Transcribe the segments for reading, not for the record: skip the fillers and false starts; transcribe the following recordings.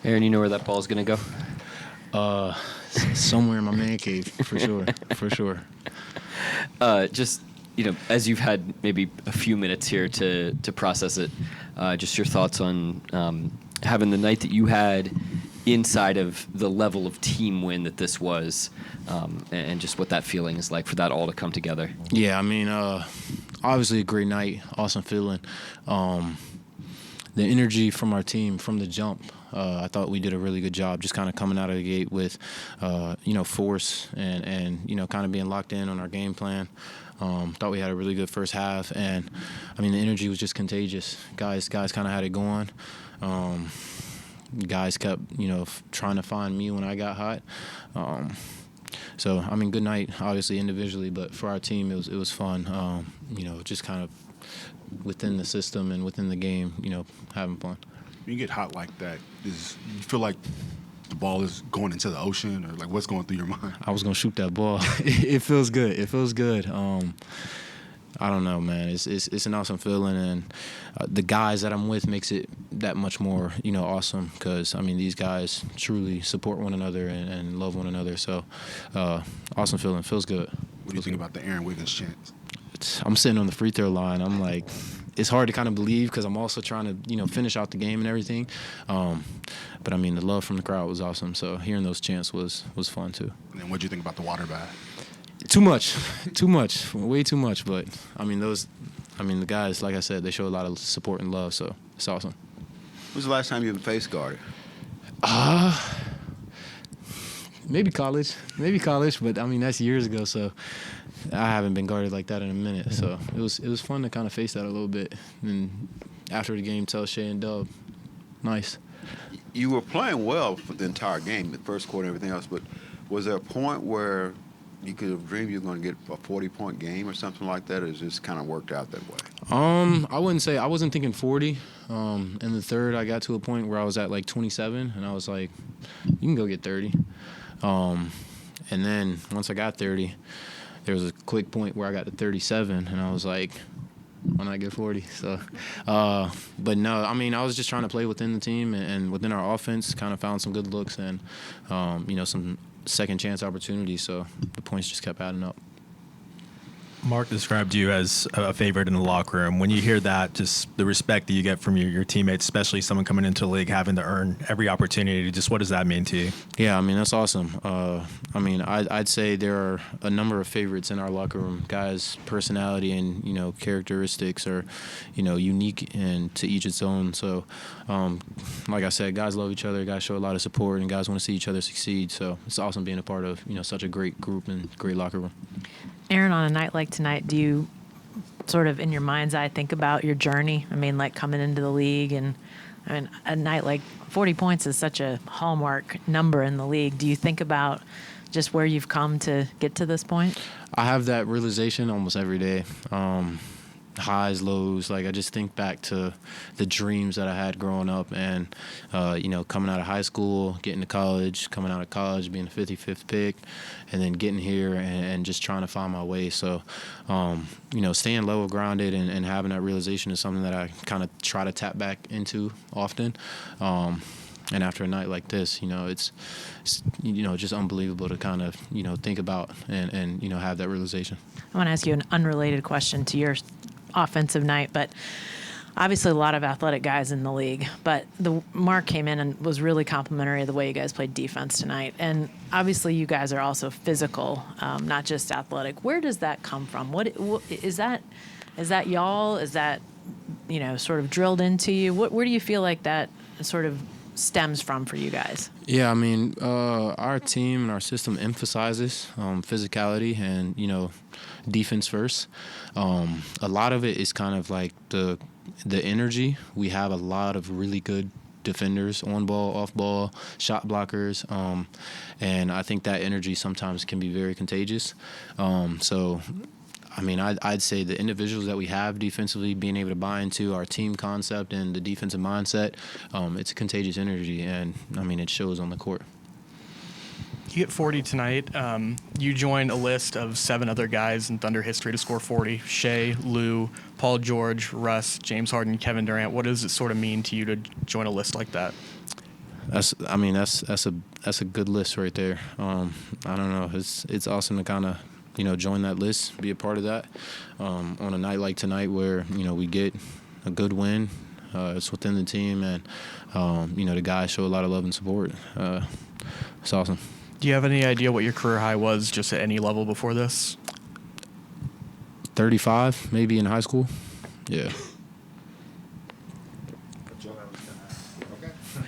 Aaron, you know where that ball is going to go? Somewhere in my man cave, for sure, for sure. Just, as you've had maybe a few minutes here to process it, just your thoughts on having the night that you had inside of the level of team win that this was, and just what that feeling is like for that all to come together. Yeah, I mean, obviously a great night, awesome feeling. The energy from our team from the jump, I thought we did a really good job just kind of coming out of the gate with, force and kind of being locked in on our game plan. Thought we had a really good first half, and, I mean, the energy was just contagious. Guys kind of had it going. Guys kept, trying to find me when I got hot. So, I mean, good night, obviously, individually, but for our team, it was fun, just kind of within the system and within the game, having fun. When you get hot like that, you feel like the ball is going into the ocean, or like what's going through your mind? I was going to shoot that ball. It feels good. It feels good. I don't know, man. It's an awesome feeling, and the guys that I'm with makes it that much more, awesome, because, I mean, these guys truly support one another and love one another. So, awesome feeling. Feels good. What do you think about the Aaron Wiggins chance? I'm sitting on the free throw line. I'm like, it's hard to kind of believe because I'm also trying to, finish out the game and everything. But, I mean, the love from the crowd was awesome. So hearing those chants was fun, too. And then what do you think about the water bath? Too much, way too much. But, I mean, the guys, like I said, they show a lot of support and love. So it's awesome. When was the last time you even face guarded? Maybe college. But, I mean, that's years ago. So I haven't been guarded like that in a minute, so it was fun to kind of face that a little bit. And after the game, tell Shea and Dub, nice. You were playing well for the entire game, the first quarter and everything else, but was there a point where you could have dreamed you were going to get a 40-point game or something like that, or has it just kind of worked out that way? I wouldn't say. I wasn't thinking 40. In the third, I got to a point where I was at like 27, and I was like, you can go get 30. And then once I got 30, there was a quick point where I got to 37, and I was like, why not get 40? So, but no, I mean, I was just trying to play within the team and within our offense, kind of found some good looks and, some second chance opportunities. So the points just kept adding up. Mark described you as a favorite in the locker room. When you hear that, just the respect that you get from your teammates, especially someone coming into the league having to earn every opportunity, just what does that mean to you? Yeah, I mean, that's awesome. I mean, I'd say there are a number of favorites in our locker room. Guys' personality and, characteristics are, unique and to each its own. So, like I said, guys love each other. Guys show a lot of support, and guys want to see each other succeed. So it's awesome being a part of, such a great group and great locker room. Aaron, on a night like tonight, do you sort of in your mind's eye think about your journey? I mean, like coming into the league, and I mean, a night like 40 points is such a hallmark number in the league. Do you think about just where you've come to get to this point? I have that realization almost every day. Highs, lows. Like, I just think back to the dreams that I had growing up and, coming out of high school, getting to college, coming out of college, being the 55th pick, and then getting here and just trying to find my way. So, staying level grounded and having that realization is something that I kind of try to tap back into often. And after a night like this, it's just unbelievable to kind of, think about and have that realization. I want to ask you an unrelated question to your offensive night, but obviously a lot of athletic guys in the league, but Mark came in and was really complimentary of the way you guys played defense tonight. And obviously you guys are also physical, not just athletic. Where does that come from? What is that y'all? Is that, sort of drilled into you? Where do you feel like that sort of stems from for you guys? Yeah, I mean, our team and our system emphasizes physicality and, defense first. A lot of it is kind of like the energy. We have a lot of really good defenders, on ball, off ball, shot blockers, and I think that energy sometimes can be very contagious. So, I mean, I'd say the individuals that we have defensively, being able to buy into our team concept and the defensive mindset, it's a contagious energy, and, I mean, it shows on the court. You get 40 tonight. You join a list of 7 other guys in Thunder history to score 40. Shea, Lou, Paul George, Russ, James Harden, Kevin Durant. What does it sort of mean to you to join a list like that? That's a good list right there. I don't know. It's awesome to kind of join that list, be a part of that on a night like tonight where we get a good win. It's within the team, and the guys show a lot of love and support. It's awesome. Do you have any idea what your career high was just at any level before this? 35, maybe in high school. Yeah.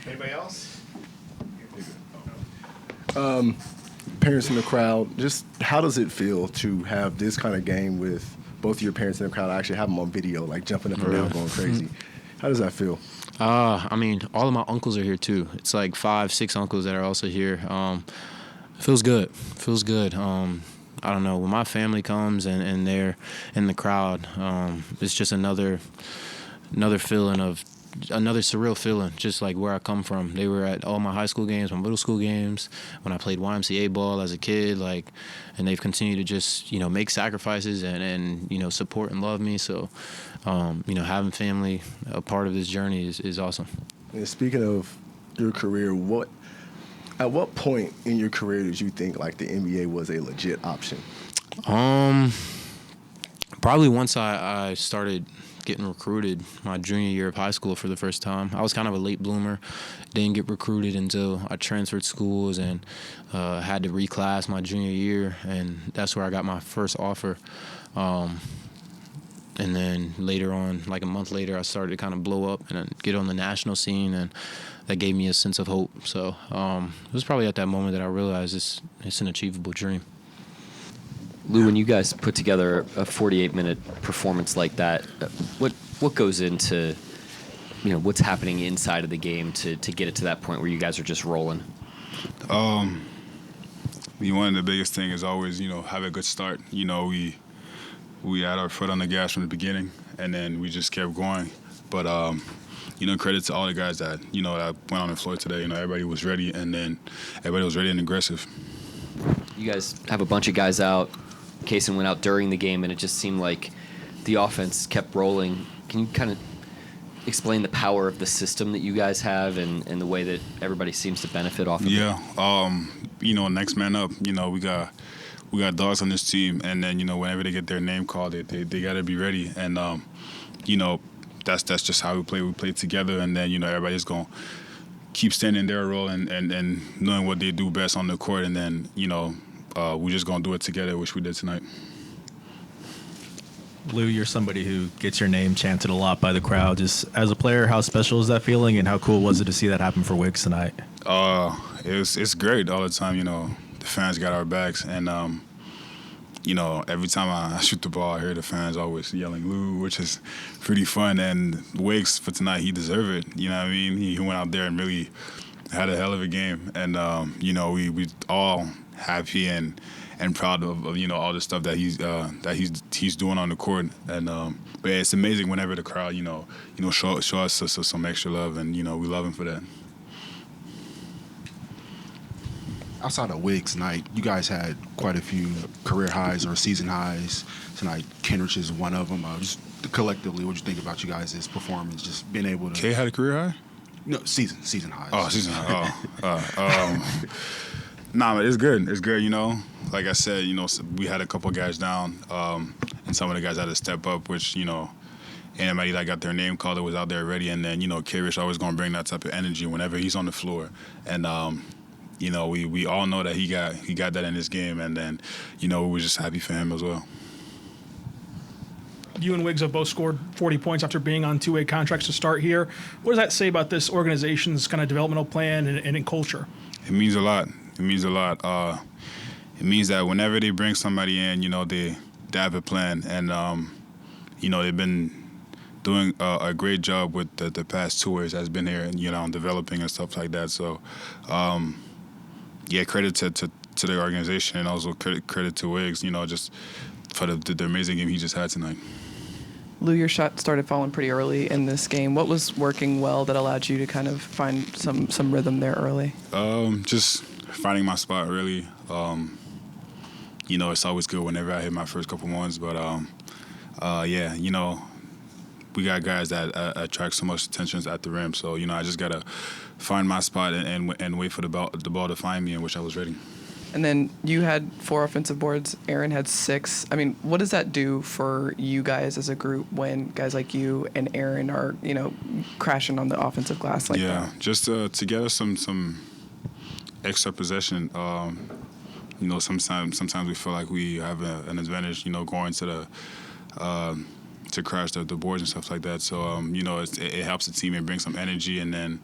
Anybody else? Parents in the crowd, just how does it feel to have this kind of game with both of your parents in the crowd? I actually have them on video, like jumping up and down, going crazy. How does that feel? All of my uncles are here too. It's like 5, 6 uncles that are also here. Feels good. I don't know, when my family comes and they're in the crowd, it's just another feeling of another surreal feeling, just like where I come from. They were at all my high school games, my middle school games, when I played YMCA ball as a kid, and they've continued to just, make sacrifices and support and love me. So, having family a part of this journey is awesome. And speaking of your career, at what point in your career did you think like the NBA was a legit option? Probably once I started getting recruited my junior year of high school for the first time. I was kind of a late bloomer. Didn't get recruited until I transferred schools and had to reclass my junior year, and that's where I got my first offer. And then later on, like a month later, I started to kind of blow up and get on the national scene, and that gave me a sense of hope. So it was probably at that moment that I realized it's an achievable dream. Lou, when you guys put together a 48-minute performance like that, what goes into, what's happening inside of the game to get it to that point where you guys are just rolling? One of the biggest things is always, have a good start. We had our foot on the gas from the beginning, and then we just kept going. But, credit to all the guys that, that went on the floor today. Everybody was ready, and then everybody was ready and aggressive. You guys have a bunch of guys out. Kaysen went out during the game, and it just seemed like the offense kept rolling. Can you kind of explain the power of the system that you guys have and the way that everybody seems to benefit off of it? Yeah, next man up. We got dogs on this team, and then whenever they get their name called, they got to be ready. And that's just how we play. We play together, and then everybody's gonna keep standing their role and knowing what they do best on the court, and then we're just gonna do it together, which we did tonight. Lou, you're somebody who gets your name chanted a lot by the crowd. Just as a player, how special is that feeling, and how cool was it to see that happen for Wiggs tonight? It's great all the time. The fans got our backs, and every time I shoot the ball, I hear the fans always yelling Lou, which is pretty fun. And Wiggs for tonight, he deserved it. You know what I mean? He went out there and really had a hell of a game, and we all happy and proud of all the stuff that he's doing on the court. And but it's amazing whenever the crowd show us some extra love, and we love him for that. Outside of Wiggs night, you guys had quite a few career highs or season highs tonight. Kenrich is one of them. Just collectively, what do you think about you guys' performance? Just being able to. Kay had a career high? No, season highs. Oh, season high. Nah, it's good. It's good, Like I said, we had a couple guys down, and some of the guys had to step up, which, anybody that got their name called that was out there ready. And then, Kenrich always going to bring that type of energy whenever he's on the floor. And, we all know that he got that in his game, and then, we were just happy for him as well. You and Wiggs have both scored 40 points after being on two-way contracts to start here. What does that say about this organization's kind of developmental plan and in culture? It means a lot. It means a lot. It means that whenever they bring somebody in, they have a plan, and they've been doing a great job with the past 2 years that's been here, and developing and stuff like that. So, credit to the organization, and also credit to Wiggs, just for the amazing game he just had tonight. Lou, your shot started falling pretty early in this game. What was working well that allowed you to kind of find some rhythm there early? Just finding my spot, really. It's always good whenever I hit my first couple ones, but we got guys that attract so much attention at the rim. So, I just got to find my spot and wait for the ball to find me, in which I was ready. And then you had 4 offensive boards. Aaron had 6. I mean, what does that do for you guys as a group when guys like you and Aaron are, crashing on the offensive glass like that? Yeah, just to get us some extra possession. Sometimes we feel like we have an advantage, going to the to crash the boards and stuff like that. So, it helps the team and brings some energy. And then,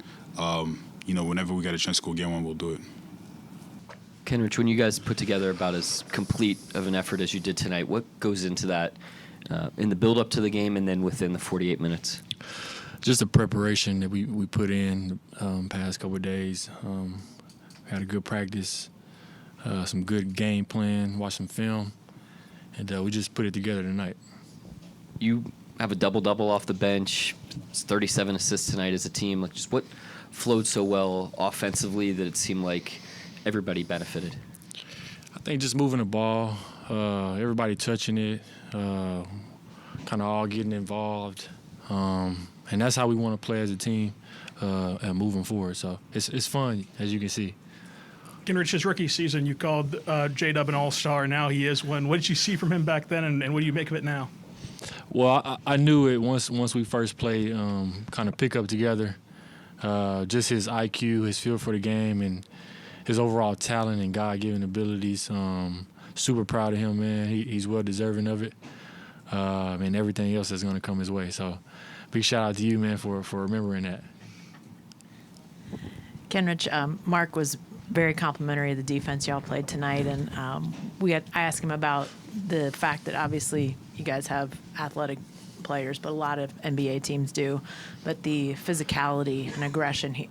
whenever we get a chance to go get one, we'll do it. Kenrich, when you guys put together about as complete of an effort as you did tonight, what goes into that in the build-up to the game and then within the 48 minutes? Just the preparation that we put in past couple of days. Had a good practice, some good game plan, watched some film, and we just put it together tonight. You have a double-double off the bench. It's 37 assists tonight as a team. Like, just what flowed so well offensively that it seemed like everybody benefited? I think just moving the ball, everybody touching it, kind of all getting involved, and that's how we want to play as a team and moving forward. So it's fun, as you can see. Kenrich's rookie season, you called J-Dub an all-star. Now he is one. What did you see from him back then, and what do you make of it now? Well, I knew it once we first played, kind of pick up together. Just his IQ, his feel for the game, and his overall talent and God-given abilities. Super proud of him, man. He's well deserving of it, and everything else that's going to come his way. So, big shout out to you, man, for remembering that. Kenrich, Mark was very complimentary of the defense y'all played tonight, and I asked him about the fact that obviously you guys have athletic players, but a lot of NBA teams do. But the physicality and aggression,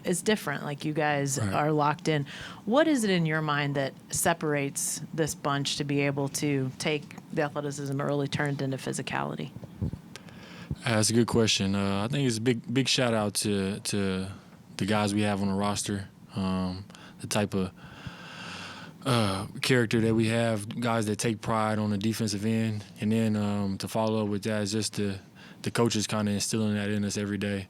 is different. Like, you guys are locked in. What is it in your mind that separates this bunch to be able to take the athleticism early turned into physicality? That's a good question. I think it's a big shout out to the guys we have on the roster, the type of character that we have, guys that take pride on the defensive end. And then to follow up with that is just the coaches kind of instilling that in us every day.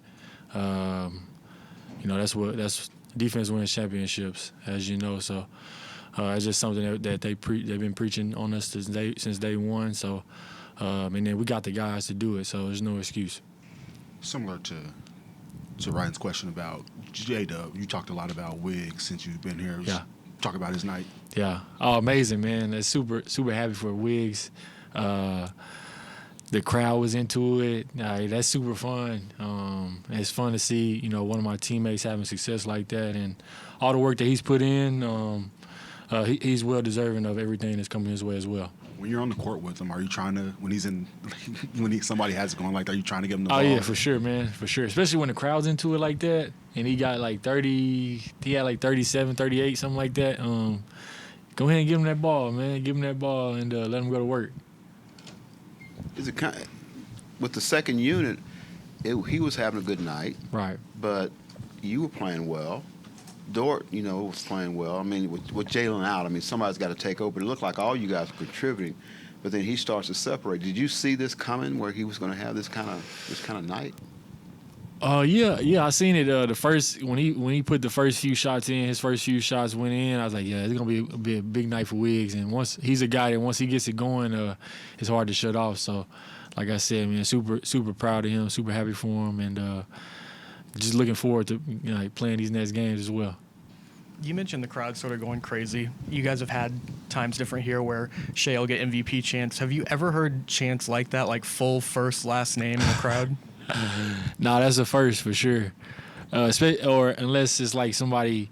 That's defense wins championships, as you know. So it's just something that they've been preaching on us since day one. So and then we got the guys to do it, so there's no excuse. Similar to Ryan's question about J-Dub, you talked a lot about Wiggs since you've been here. Yeah. Talk about his night. Yeah. Oh, amazing, man. That's super happy for Wiggs. The crowd was into it. That's super fun. It's fun to see, one of my teammates having success like that, and all the work that he's put in. He's well deserving of everything that's coming his way as well. When you're on the court with him, are you trying to, somebody has it going like that, are you trying to give him the ball? Oh, yeah, for sure, man, for sure. Especially when the crowd's into it like that, and he got like 30, he had like 37, 38, something like that. Go ahead and give him that ball, man. Give him that ball and let him go to work. Is it with the second unit, he was having a good night. Right. But you were playing well. Dort, was playing well. I mean, with Jalen out, somebody's got to take over. It looked like all you guys were contributing, but then he starts to separate. Did you see this coming, where he was going to have this kind of night? Yeah, I seen it. The first when he put the first few shots in, his first few shots went in. I was like, yeah, it's gonna be a big night for Wiggs. And once he gets it going, it's hard to shut off. So, like I said, man, super proud of him, super happy for him, and just looking forward to playing these next games as well. You mentioned the crowd sort of going crazy. You guys have had times different here where Shea will get MVP chants. Have you ever heard chants like that, like full first, last name in the crowd? Nah, that's a first for sure. Or unless it's like somebody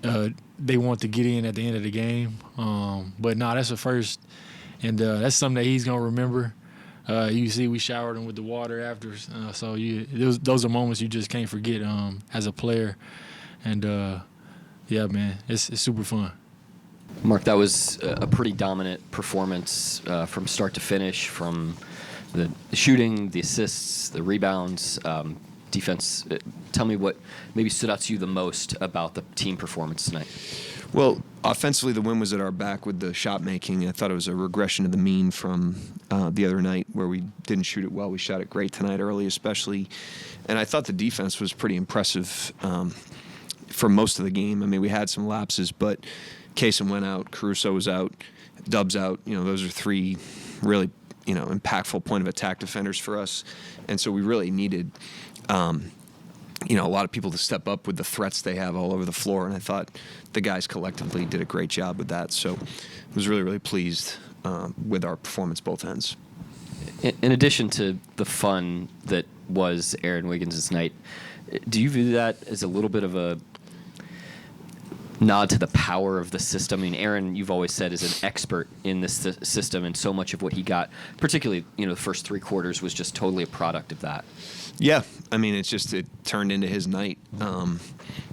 they want to get in at the end of the game. But nah, that's a first, and that's something that he's gonna remember. You see, we showered him with the water after, so those are moments you just can't forget as a player. And yeah, man, it's super fun. Mark, that was a pretty dominant performance from start to finish, from the shooting, the assists, the rebounds, defense. Tell me what maybe stood out to you the most about the team performance tonight. Well, Offensively, the win was at our back with the shot making. I thought it was a regression to the mean from the other night where we didn't shoot it well. We shot it great tonight early especially. And I thought the defense was pretty impressive for most of the game. I mean, we had some lapses, but Kaysen went out, Caruso was out, Dub's out. Those are three really, impactful point of attack defenders for us. And so we really needed a lot of people to step up with the threats they have all over the floor, and I thought the guys collectively did a great job with that. So I was really, really pleased with our performance both ends. In addition to the fun that was Aaron Wiggins' night, do you view that as a little bit of a nod to the power of the system? I mean, Aaron, you've always said, is an expert in this system, and so much of what he got, particularly, the first three quarters, was just totally a product of that. Yeah, I mean, it turned into his night.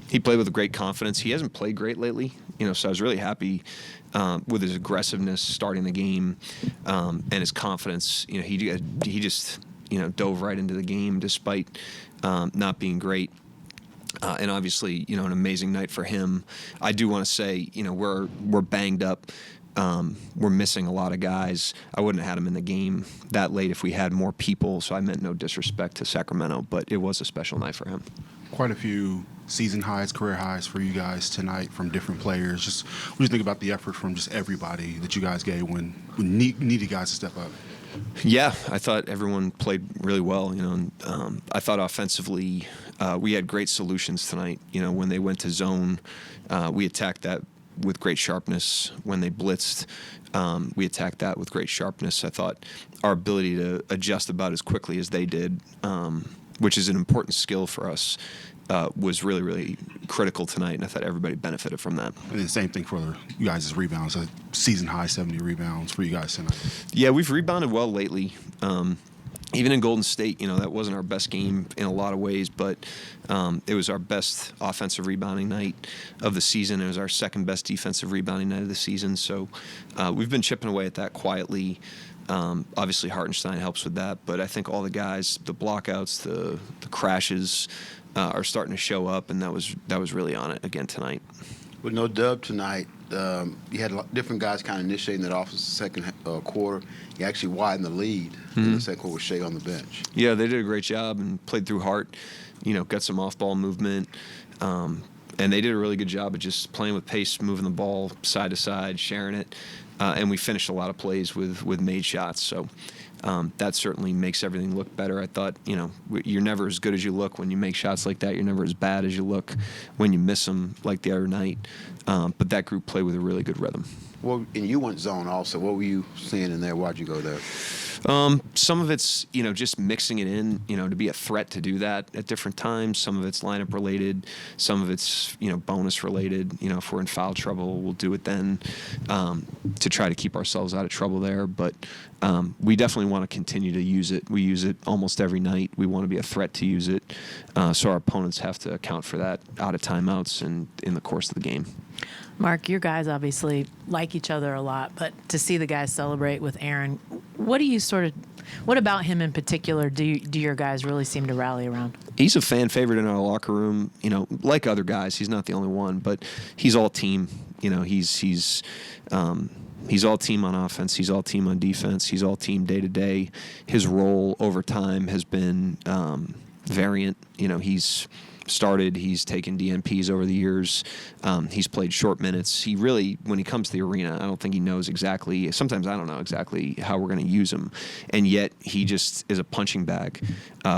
He played with great confidence. He hasn't played great lately, so I was really happy with his aggressiveness starting the game and his confidence. He just dove right into the game despite not being great. And obviously, an amazing night for him. I do want to say, we're banged up. We're missing a lot of guys. I wouldn't have had him in the game that late if we had more people, so I meant no disrespect to Sacramento, but it was a special night for him. Quite a few season highs, career highs for you guys tonight from different players. Just what do you think about the effort from just everybody that you guys gave when needed guys to step up? Yeah, I thought everyone played really well. I thought offensively we had great solutions tonight. When they went to zone, we attacked that with great sharpness. When they blitzed, we attacked that with great sharpness. I thought our ability to adjust about as quickly as they did, which is an important skill for us, was really, really critical tonight, and I thought everybody benefited from that. And the same thing for you guys' rebounds, a season high 70 rebounds for you guys tonight. Yeah, we've rebounded well lately. Even in Golden State, that wasn't our best game in a lot of ways, but it was our best offensive rebounding night of the season. It was our second best defensive rebounding night of the season. So we've been chipping away at that quietly. Obviously, Hartenstein helps with that, but I think all the guys, the blockouts, the crashes, are starting to show up, and that was really on it again tonight. With no dub tonight, you had different guys kind of initiating that off the second quarter. You actually widened the lead in the second quarter with Shea on the bench. Yeah, they did a great job and played through Hart. Got some off-ball movement. And they did a really good job of just playing with pace, moving the ball side to side, sharing it. And we finished a lot of plays with made shots. So that certainly makes everything look better. I thought, you're never as good as you look when you make shots like that. You're never as bad as you look when you miss them like the other night. But that group played with a really good rhythm. Well, and you went zone also. What were you seeing in there? Why'd you go there? Some of it's, just mixing it in, to be a threat to do that at different times. Some of it's lineup related. Some of it's, bonus related. If we're in foul trouble, we'll do it then to try to keep ourselves out of trouble there. But we definitely want to continue to use it. We use it almost every night. We want to be a threat to use it. So our opponents have to account for that out of timeouts and in the course of the game. Mark, your guys obviously like each other a lot, but to see the guys celebrate with Aaron, what about him in particular do your guys really seem to rally around? He's a fan favorite in our locker room, like other guys. He's not the only one, but he's all team. He's all team on offense. He's all team on defense. He's all team day to day. His role over time has been variant. He's started. He's taken DNPs over the years. He's played short minutes. He really, when he comes to the arena, I don't think he knows exactly. Sometimes I don't know exactly how we're going to use him, and yet he just is a punching bag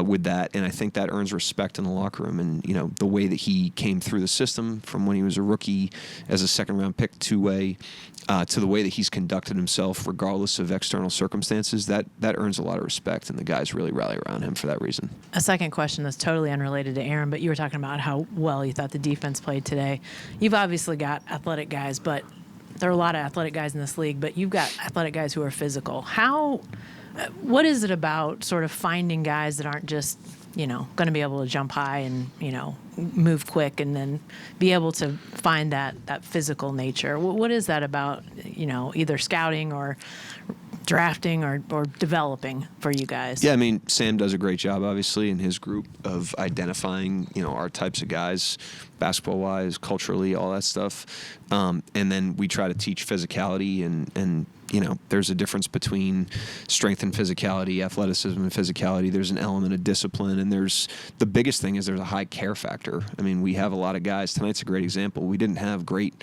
with that. And I think that earns respect in the locker room. And the way that he came through the system from when he was a rookie as a second-round pick two-way to the way that he's conducted himself, regardless of external circumstances, that earns a lot of respect, and the guys really rally around him for that reason. A second question that's totally unrelated to Aaron, but you were talking about how well you thought the defense played today. You've obviously got athletic guys, but there are a lot of athletic guys in this league, but you've got athletic guys who are physical. What is it about sort of finding guys that aren't just, going to be able to jump high and, move quick and then be able to find that physical nature? What is that about, either scouting or drafting or developing for you guys? Yeah, I mean, Sam does a great job, obviously, in his group of identifying, our types of guys, basketball-wise, culturally, all that stuff. And then we try to teach physicality and there's a difference between strength and physicality, athleticism and physicality. There's an element of discipline, and the biggest thing is there's a high care factor. I mean, we have a lot of guys. Tonight's a great example. We didn't have great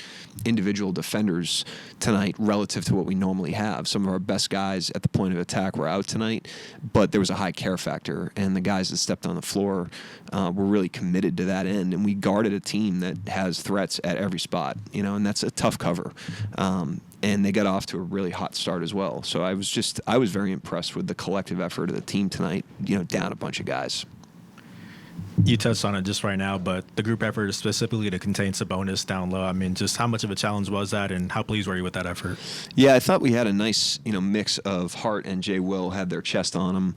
individual defenders tonight relative to what we normally have. Some of our best guys at the point of attack were out tonight, but there was a high care factor, and the guys that stepped on the floor were really committed to that end, and we guarded a team that has threats at every spot, and that's a tough cover. And they got off to a really hot start as well. So I was very impressed with the collective effort of the team tonight, down a bunch of guys. You touched on it just right now, but the group effort is specifically to contain Sabonis down low. I mean, just how much of a challenge was that, and how pleased were you with that effort? Yeah, I thought we had a nice, mix of Hart and Jay Will had their chest on him,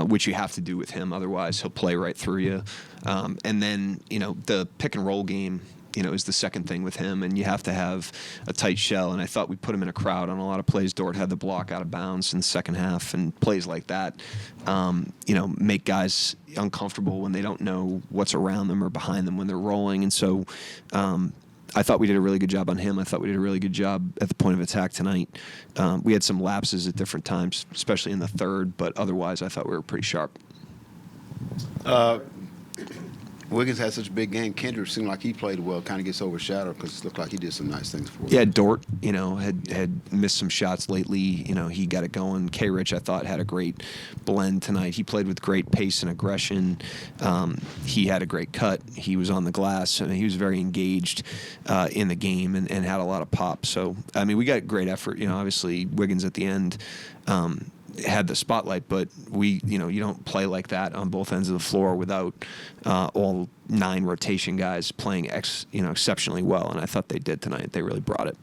which you have to do with him. Otherwise, he'll play right through you. And then, the pick and roll game, is the second thing with him, and you have to have a tight shell. And I thought we put him in a crowd on a lot of plays. Dort had the block out of bounds in the second half, and plays like that, make guys uncomfortable when they don't know what's around them or behind them when they're rolling. And so I thought we did a really good job on him. I thought we did a really good job at the point of attack tonight. We had some lapses at different times, especially in the third, but otherwise I thought we were pretty sharp. Wiggins had such a big game. Kenrich seemed like he played well, kind of gets overshadowed because it looked like he did some nice things for us. Yeah, Dort, had missed some shots lately. He got it going. Kenrich, I thought, had a great blend tonight. He played with great pace and aggression. He had a great cut. He was on the glass. I mean, he was very engaged in the game and had a lot of pop. So, I mean, we got great effort. Obviously, Wiggins at the end had the spotlight, but you don't play like that on both ends of the floor without all 9 rotation guys playing exceptionally well, and I thought they did tonight. They really brought it.